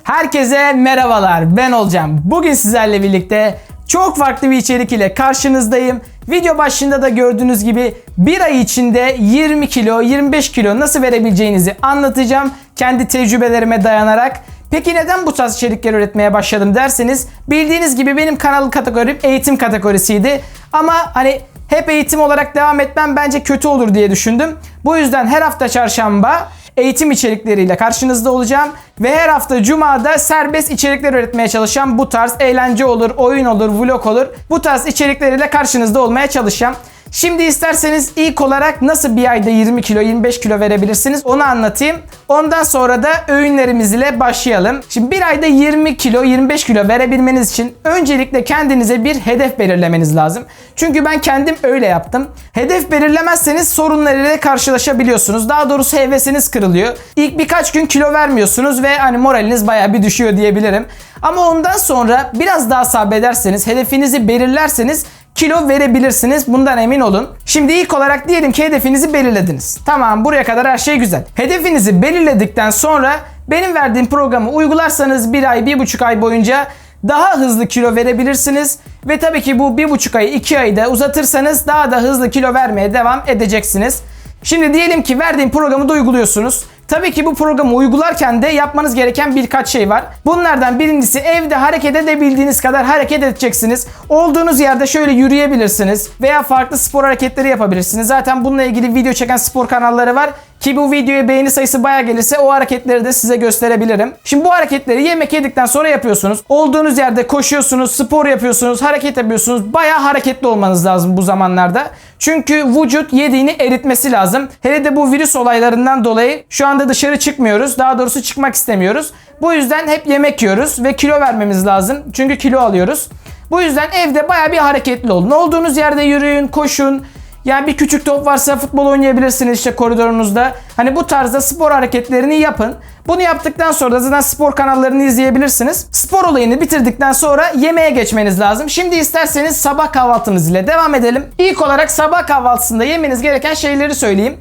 Herkese merhabalar, ben Olcam. Bugün sizlerle birlikte çok farklı bir içerik ile karşınızdayım. Video başında da gördüğünüz gibi bir ay içinde 20 kilo, 25 kilo nasıl verebileceğinizi anlatacağım. Kendi tecrübelerime dayanarak. Peki neden bu tarz içerikler üretmeye başladım derseniz, bildiğiniz gibi benim kanal kategorim eğitim kategorisiydi. Ama hani hep eğitim olarak devam etmem bence kötü olur diye düşündüm. Bu yüzden her hafta çarşamba eğitim içerikleriyle karşınızda olacağım. Ve her hafta cumada serbest içerikler üretmeye çalışacağım. Bu tarz eğlence olur, oyun olur, vlog olur. Bu tarz içerikleriyle karşınızda olmaya çalışacağım. Şimdi isterseniz ilk olarak nasıl bir ayda 20 kilo, 25 kilo verebilirsiniz onu anlatayım. Ondan sonra da öğünlerimiz ile başlayalım. Şimdi bir ayda 20 kilo, 25 kilo verebilmeniz için öncelikle kendinize bir hedef belirlemeniz lazım. Çünkü ben kendim öyle yaptım. Hedef belirlemezseniz sorunlarıyla karşılaşabiliyorsunuz. Daha doğrusu hevesiniz kırılıyor. İlk birkaç gün kilo vermiyorsunuz ve hani moraliniz bayağı bir düşüyor diyebilirim. Ama ondan sonra biraz daha sabrederseniz, hedefinizi belirlerseniz kilo verebilirsiniz. Bundan emin olun. Şimdi ilk olarak diyelim ki hedefinizi belirlediniz. Tamam, buraya kadar her şey güzel. Hedefinizi belirledikten sonra benim verdiğim programı uygularsanız bir ay, 1,5 ay boyunca daha hızlı kilo verebilirsiniz. Ve tabii ki bu 1,5 ayı 2 ayda uzatırsanız daha da hızlı kilo vermeye devam edeceksiniz. Şimdi diyelim ki verdiğim programı da uyguluyorsunuz. Tabii ki bu programı uygularken de yapmanız gereken birkaç şey var. Bunlardan birincisi evde hareket edebildiğiniz kadar hareket edeceksiniz. Olduğunuz yerde şöyle yürüyebilirsiniz veya farklı spor hareketleri yapabilirsiniz. Zaten bununla ilgili video çeken spor kanalları var ki bu videoya beğeni sayısı bayağı gelirse o hareketleri de size gösterebilirim. Şimdi bu hareketleri yemek yedikten sonra yapıyorsunuz. Olduğunuz yerde koşuyorsunuz, spor yapıyorsunuz, hareket yapıyorsunuz. Bayağı hareketli olmanız lazım bu zamanlarda. Çünkü vücut yediğini eritmesi lazım. Hele de bu virüs olaylarından dolayı şu anda dışarı çıkmıyoruz. Daha doğrusu çıkmak istemiyoruz. Bu yüzden hep yemek yiyoruz ve kilo vermemiz lazım. Çünkü kilo alıyoruz. Bu yüzden evde bayağı bir hareketli olun. Olduğunuz yerde yürüyün, koşun. Yani bir küçük top varsa futbol oynayabilirsiniz işte koridorunuzda. Hani bu tarzda spor hareketlerini yapın. Bunu yaptıktan sonra da zaten spor kanallarını izleyebilirsiniz. Spor olayını bitirdikten sonra yemeğe geçmeniz lazım. Şimdi isterseniz sabah kahvaltınız ile devam edelim. İlk olarak sabah kahvaltısında yemeniz gereken şeyleri söyleyeyim.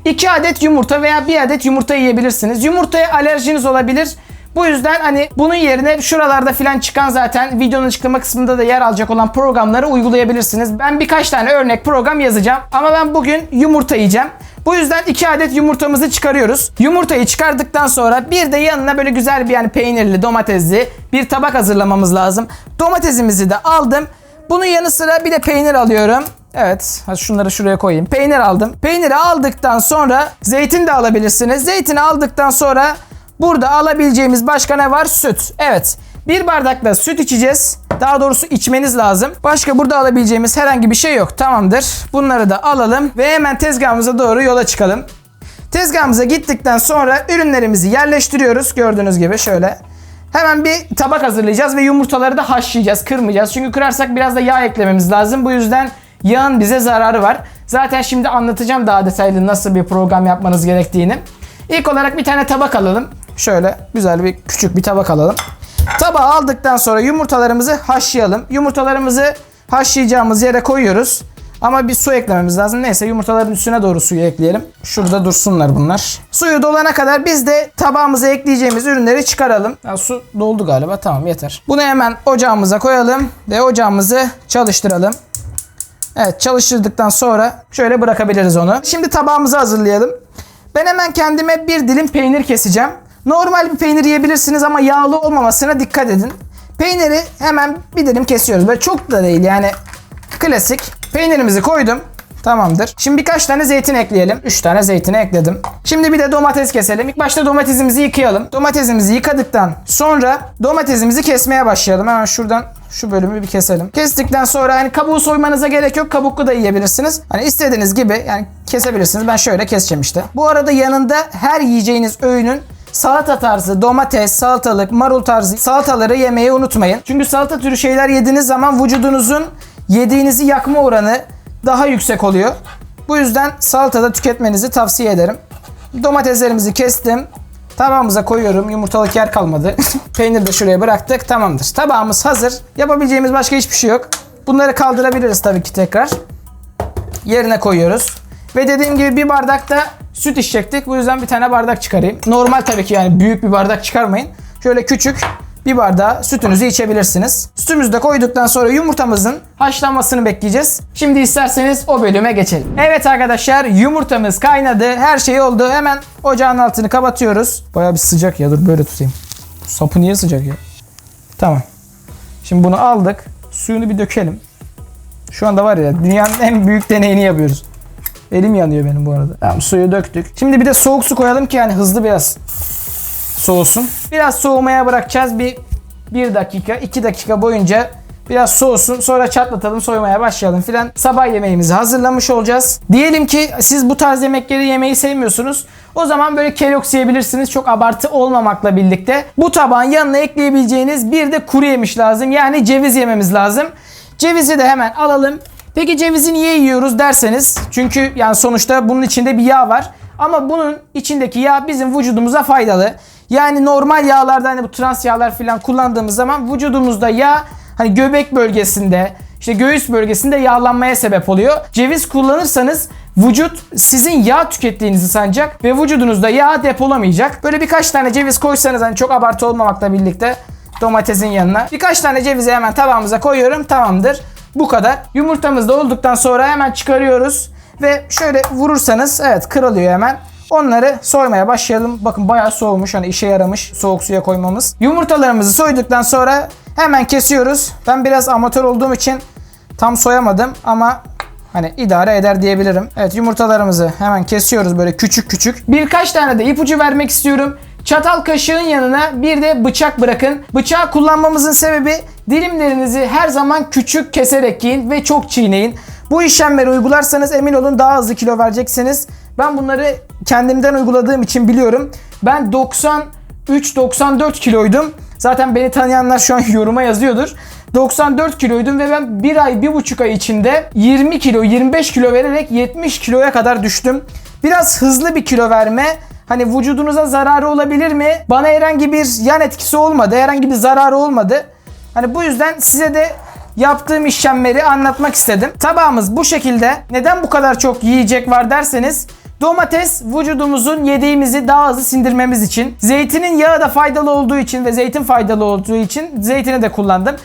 2 adet yumurta veya 1 adet yumurta yiyebilirsiniz. Yumurtaya alerjiniz olabilir. Bu yüzden hani bunun yerine şuralarda filan çıkan zaten videonun açıklama kısmında da yer alacak olan programları uygulayabilirsiniz. Ben birkaç tane örnek program yazacağım ama ben bugün yumurta yiyeceğim. Bu yüzden 2 adet yumurtamızı çıkarıyoruz. Yumurtayı çıkardıktan sonra bir de yanına böyle güzel bir yani peynirli, domatesli bir tabak hazırlamamız lazım. Domatesimizi de aldım. Bunun yanı sıra bir de peynir alıyorum. Evet, hadi şunları şuraya koyayım. Peynir aldım. Peyniri aldıktan sonra zeytin de alabilirsiniz. Zeytini aldıktan sonra burada alabileceğimiz başka ne var? Süt. Evet. Bir bardakla süt içeceğiz. Daha doğrusu içmeniz lazım. Başka burada alabileceğimiz herhangi bir şey yok. Tamamdır. Bunları da alalım ve hemen tezgahımıza doğru yola çıkalım. Tezgahımıza gittikten sonra ürünlerimizi yerleştiriyoruz. Gördüğünüz gibi şöyle. Hemen bir tabak hazırlayacağız ve yumurtaları da haşlayacağız. Kırmayacağız. Çünkü kırarsak biraz da yağ eklememiz lazım. Bu yüzden yağın bize zararı var. Zaten şimdi anlatacağım daha detaylı nasıl bir program yapmanız gerektiğini. İlk olarak bir tane tabak alalım. Şöyle güzel bir küçük bir tabak alalım. Tabağı aldıktan sonra yumurtalarımızı haşlayalım. Yumurtalarımızı haşlayacağımız yere koyuyoruz. Ama bir su eklememiz lazım. Neyse yumurtaların üstüne doğru suyu ekleyelim. Şurada dursunlar bunlar. Suyu dolana kadar biz de tabağımıza ekleyeceğimiz ürünleri çıkaralım. Ya, su doldu galiba. Tamam, yeter. Bunu hemen ocağımıza koyalım ve ocağımızı çalıştıralım. Evet, çalıştırdıktan sonra şöyle bırakabiliriz onu. Şimdi tabağımızı hazırlayalım. Ben hemen kendime bir dilim peynir keseceğim. Normal bir peynir yiyebilirsiniz ama yağlı olmamasına dikkat edin. Peyniri hemen bir dilim kesiyoruz. Böyle çok da değil yani klasik. Peynirimizi koydum. Tamamdır. Şimdi birkaç tane zeytin ekleyelim. 3 tane zeytini ekledim. Şimdi bir de domates keselim. İlk başta domatesimizi yıkayalım. Domatesimizi yıkadıktan sonra domatesimizi kesmeye başlayalım. Hemen şuradan şu bölümü bir keselim. Kestikten sonra hani kabuğu soymanıza gerek yok. Kabuklu da yiyebilirsiniz. Hani istediğiniz gibi yani kesebilirsiniz. Ben şöyle keseceğim işte. Bu arada yanında her yiyeceğiniz öğünün salata tarzı, domates, salatalık, marul tarzı salataları yemeyi unutmayın. Çünkü salata türü şeyler yediğiniz zaman vücudunuzun yediğinizi yakma oranı daha yüksek oluyor. Bu yüzden salatada tüketmenizi tavsiye ederim. Domateslerimizi kestim. Tabağımıza koyuyorum. Yumurtalık yer kalmadı. Peyniri de şuraya bıraktık. Tamamdır. Tabağımız hazır. Yapabileceğimiz başka hiçbir şey yok. Bunları kaldırabiliriz tabii ki tekrar. Yerine koyuyoruz. Ve dediğim gibi bir bardak da süt içecektik. Bu yüzden bir tane bardak çıkarayım. Normal tabii ki yani büyük bir bardak çıkarmayın. şöyle küçük bir bardağı sütünüzü içebilirsiniz. Sütümüzü de koyduktan sonra yumurtamızın haşlanmasını bekleyeceğiz. Şimdi isterseniz o bölüme geçelim. Evet arkadaşlar, yumurtamız kaynadı. Her şey oldu. Hemen ocağın altını kapatıyoruz. Bayağı bir sıcak ya, dur böyle tutayım. Sapı niye sıcak ya? Tamam. Şimdi bunu aldık. Suyunu bir dökelim. Şu anda var ya, dünyanın en büyük deneyini yapıyoruz. Elim yanıyor benim bu arada. Tamam, suyu döktük. Şimdi bir de soğuk su koyalım ki yani hızlı biraz soğusun. Biraz soğumaya bırakacağız. Bir dakika, 2 dakika boyunca biraz soğusun. Sonra çatlatalım, soymaya başlayalım filan. Sabah yemeğimizi hazırlamış olacağız. Diyelim ki siz bu tarz yemekleri yemeyi sevmiyorsunuz. O zaman böyle Kellogg's yiyebilirsiniz. Çok abartı olmamakla birlikte. Bu tabağın yanına ekleyebileceğiniz bir de kuru yemiş lazım. Yani ceviz yememiz lazım. Cevizi de hemen alalım. Peki cevizi niye yiyoruz derseniz. Çünkü yani sonuçta bunun içinde bir yağ var. Ama bunun içindeki yağ bizim vücudumuza faydalı. Yani normal yağlarda, hani bu trans yağlar falan kullandığımız zaman vücudumuzda yağ hani göbek bölgesinde, işte göğüs bölgesinde yağlanmaya sebep oluyor. Ceviz kullanırsanız vücut sizin yağ tükettiğinizi sanacak ve vücudunuzda yağ depolamayacak. Böyle birkaç tane ceviz koysanız, hani çok abartı olmamakla birlikte, domatesin yanına birkaç tane cevizi hemen tabağımıza koyuyorum. Tamamdır. Bu kadar. Yumurtamız da olduktan sonra hemen çıkarıyoruz ve şöyle vurursanız evet kırılıyor hemen. Onları soymaya başlayalım. Bakın bayağı soğumuş. Hani işe yaramış soğuk suya koymamız. Yumurtalarımızı soyduktan sonra hemen kesiyoruz. Ben biraz amatör olduğum için tam soyamadım ama hani idare eder diyebilirim. Evet, yumurtalarımızı hemen kesiyoruz böyle küçük küçük. Birkaç tane de ipucu vermek istiyorum. Çatal kaşığın yanına bir de bıçak bırakın. Bıçağı kullanmamızın sebebi, dilimlerinizi her zaman küçük keserek yiyin ve çok çiğneyin. Bu işlemleri uygularsanız emin olun daha hızlı kilo vereceksiniz. Ben bunları kendimden uyguladığım için biliyorum. Ben 93-94 kiloydum. Zaten beni tanıyanlar şu an yoruma yazıyordur. 94 kiloydum ve ben 1 ay, 1,5 ay içinde 20 kilo, 25 kilo vererek 70 kiloya kadar düştüm. Biraz hızlı bir kilo verme. Hani vücudunuza zararı olabilir mi? Bana herhangi bir yan etkisi olmadı. Herhangi bir zararı olmadı. Hani bu yüzden size de yaptığım işlemleri anlatmak istedim. Tabağımız bu şekilde. Neden bu kadar çok yiyecek var derseniz, domates vücudumuzun yediğimizi daha hızlı sindirmemiz için. Zeytinin yağı da faydalı olduğu için ve zeytin faydalı olduğu için zeytini de kullandım.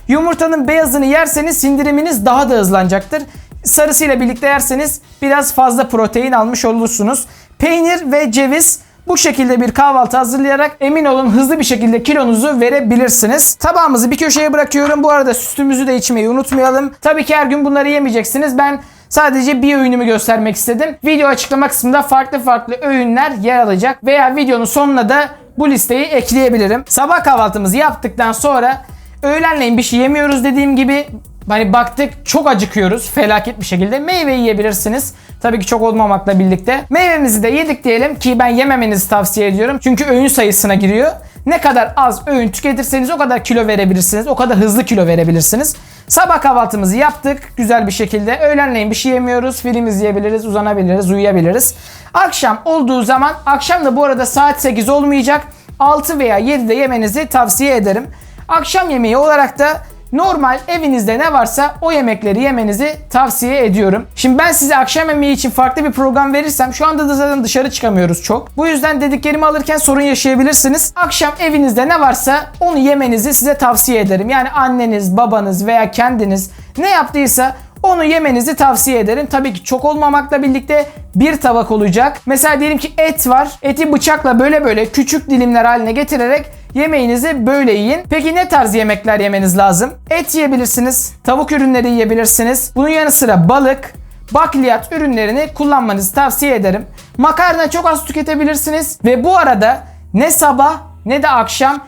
Yumurtanın beyazını yerseniz sindiriminiz daha da hızlanacaktır. Sarısıyla birlikte yerseniz biraz fazla protein almış olursunuz. Peynir ve ceviz, bu şekilde bir kahvaltı hazırlayarak emin olun hızlı bir şekilde kilonuzu verebilirsiniz. Tabağımızı bir köşeye bırakıyorum. Bu arada sütümüzü de içmeyi unutmayalım. Tabii ki her gün bunları yemeyeceksiniz. Ben sadece bir öğünümü göstermek istedim. Video açıklama kısmında farklı öğünler yer alacak. Veya videonun sonuna da bu listeyi ekleyebilirim. Sabah kahvaltımızı yaptıktan sonra öğlenleyin bir şey yemiyoruz dediğim gibi. Hani baktık çok acıkıyoruz felaket bir şekilde. Meyve yiyebilirsiniz. Tabii ki çok olmamakla birlikte. Meyvemizi de yedik diyelim ki ben yememenizi tavsiye ediyorum. Çünkü öğün sayısına giriyor. Ne kadar az öğün tüketirseniz o kadar kilo verebilirsiniz. O kadar hızlı kilo verebilirsiniz. Sabah kahvaltımızı yaptık güzel bir şekilde. Öğlenleyin bir şey yemiyoruz. Film izleyebiliriz, uzanabiliriz, uyuyabiliriz. Akşam olduğu zaman, akşam da bu arada saat 8 olmayacak. 6 veya 7'de yemenizi tavsiye ederim. Akşam yemeği olarak da normal evinizde ne varsa o yemekleri yemenizi tavsiye ediyorum. Şimdi ben size akşam yemeği için farklı bir program verirsem, şu anda da zaten dışarı çıkamıyoruz çok. Bu yüzden dediklerimi alırken sorun yaşayabilirsiniz. Akşam evinizde ne varsa onu yemenizi size tavsiye ederim. Yani anneniz, babanız veya kendiniz ne yaptıysa onu yemenizi tavsiye ederim. Tabii ki çok olmamakla birlikte bir tabak olacak. Mesela diyelim ki et var. Eti bıçakla böyle küçük dilimler haline getirerek yemeğinizi böyle yiyin. Peki ne tarz yemekler yemeniz lazım? Et yiyebilirsiniz. Tavuk ürünleri yiyebilirsiniz. Bunun yanı sıra balık, bakliyat ürünlerini kullanmanızı tavsiye ederim. Makarna çok az tüketebilirsiniz. Ve bu arada ne sabah ne de akşam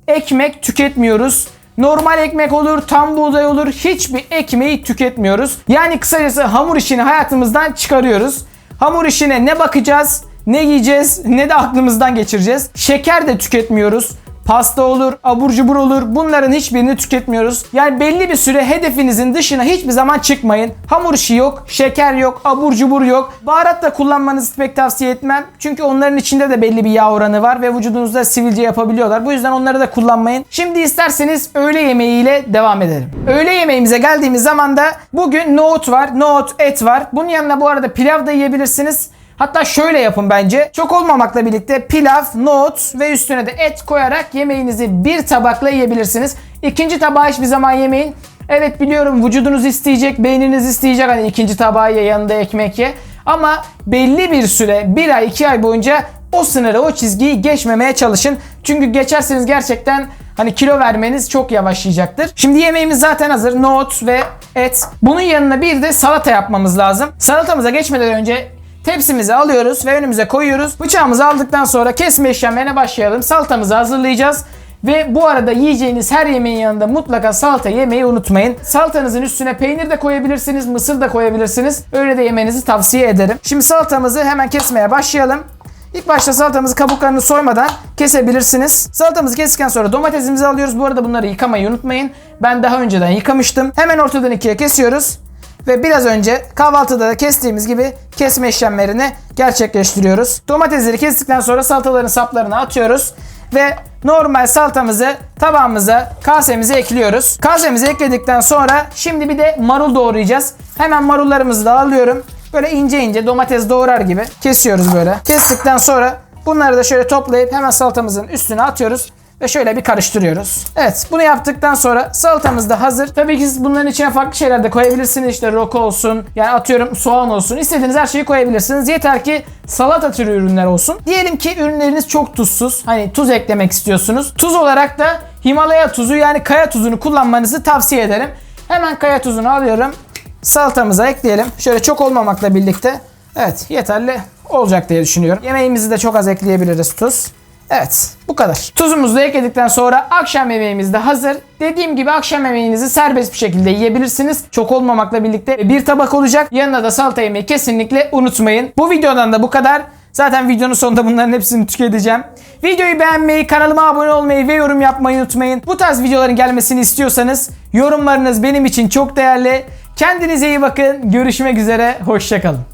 ekmek tüketmiyoruz. Normal ekmek olur, tam buğday olur. Hiçbir ekmeği tüketmiyoruz. Yani kısacası hamur işini hayatımızdan çıkarıyoruz. Hamur işine ne bakacağız, ne yiyeceğiz, ne de aklımızdan geçireceğiz. Şeker de tüketmiyoruz. Pasta olur, abur cubur olur. Bunların hiçbirini tüketmiyoruz. Yani belli bir süre hedefinizin dışına hiçbir zaman çıkmayın. Hamur işi yok, şeker yok, abur cubur yok. Baharat da kullanmanızı pek tavsiye etmem. Çünkü onların içinde de belli bir yağ oranı var ve vücudunuzda sivilce yapabiliyorlar. Bu yüzden onları da kullanmayın. Şimdi isterseniz öğle yemeğiyle devam edelim. Öğle yemeğimize geldiğimiz zaman da bugün nohut var, nohut, et var. Bunun yanına bu arada pilav da yiyebilirsiniz. Hatta şöyle yapın bence. Çok olmamakla birlikte pilav, nohut ve üstüne de et koyarak yemeğinizi bir tabakla yiyebilirsiniz. İkinci tabağı hiçbir zaman yemeyin. Evet biliyorum vücudunuz isteyecek, beyniniz isteyecek hani ikinci tabağı ye, yanında ekmek ye. Ama belli bir süre, 1 ay 2 ay boyunca o sınırı, o çizgiyi geçmemeye çalışın. Çünkü geçerseniz gerçekten hani kilo vermeniz çok yavaşlayacaktır. Şimdi yemeğimiz zaten hazır. Nohut ve et. Bunun yanına bir de salata yapmamız lazım. Salatamıza geçmeden önce tepsimizi alıyoruz ve önümüze koyuyoruz. Bıçağımızı aldıktan sonra kesme işlemlerine başlayalım. Salatamızı hazırlayacağız. Ve bu arada yiyeceğiniz her yemeğin yanında mutlaka salata yemeyi unutmayın. Salatanızın üstüne peynir de koyabilirsiniz, mısır da koyabilirsiniz. Öyle de yemenizi tavsiye ederim. Şimdi salatamızı hemen kesmeye başlayalım. İlk başta salatamızı kabuklarını soymadan kesebilirsiniz. Salatamızı kestikten sonra domatesimizi alıyoruz. Bu arada bunları yıkamayı unutmayın. Ben daha önceden yıkamıştım. Hemen ortadan ikiye kesiyoruz. Ve biraz önce kahvaltıda da kestiğimiz gibi kesme işlemlerini gerçekleştiriyoruz. Domatesleri kestikten sonra salataların saplarını atıyoruz. Ve normal salatamızı tabağımıza, kasemize ekliyoruz. Kasemize ekledikten sonra şimdi bir de marul doğrayacağız. Hemen marullarımızı da alıyorum. Böyle ince ince domates doğrar gibi kesiyoruz böyle. Kestikten sonra bunları da şöyle toplayıp hemen salatamızın üstüne atıyoruz. Ve şöyle bir karıştırıyoruz. Evet, bunu yaptıktan sonra salatamız da hazır. Tabii ki siz bunların içine farklı şeyler de koyabilirsiniz. İşte roko olsun, yani atıyorum soğan olsun. İstediğiniz her şeyi koyabilirsiniz. Yeter ki salata türü ürünler olsun. Diyelim ki ürünleriniz çok tuzsuz. Hani tuz eklemek istiyorsunuz. Tuz olarak da Himalaya tuzu yani kaya tuzunu kullanmanızı tavsiye ederim. Hemen kaya tuzunu alıyorum. Salatamıza ekleyelim. Şöyle çok olmamakla birlikte. Evet, yeterli olacak diye düşünüyorum. Yemeğimizi de çok az ekleyebiliriz tuz. Evet, bu kadar. Tuzumuzu da ekledikten sonra akşam yemeğimiz de hazır. Dediğim gibi akşam yemeğinizi serbest bir şekilde yiyebilirsiniz. Çok olmamakla birlikte bir tabak olacak. Yanına da salata yemeyi kesinlikle unutmayın. Bu videodan da bu kadar. Zaten videonun sonunda bunların hepsini tüketeceğim. Videoyu beğenmeyi, kanalıma abone olmayı ve yorum yapmayı unutmayın. Bu tarz videoların gelmesini istiyorsanız yorumlarınız benim için çok değerli. Kendinize iyi bakın. Görüşmek üzere. Hoşça kalın.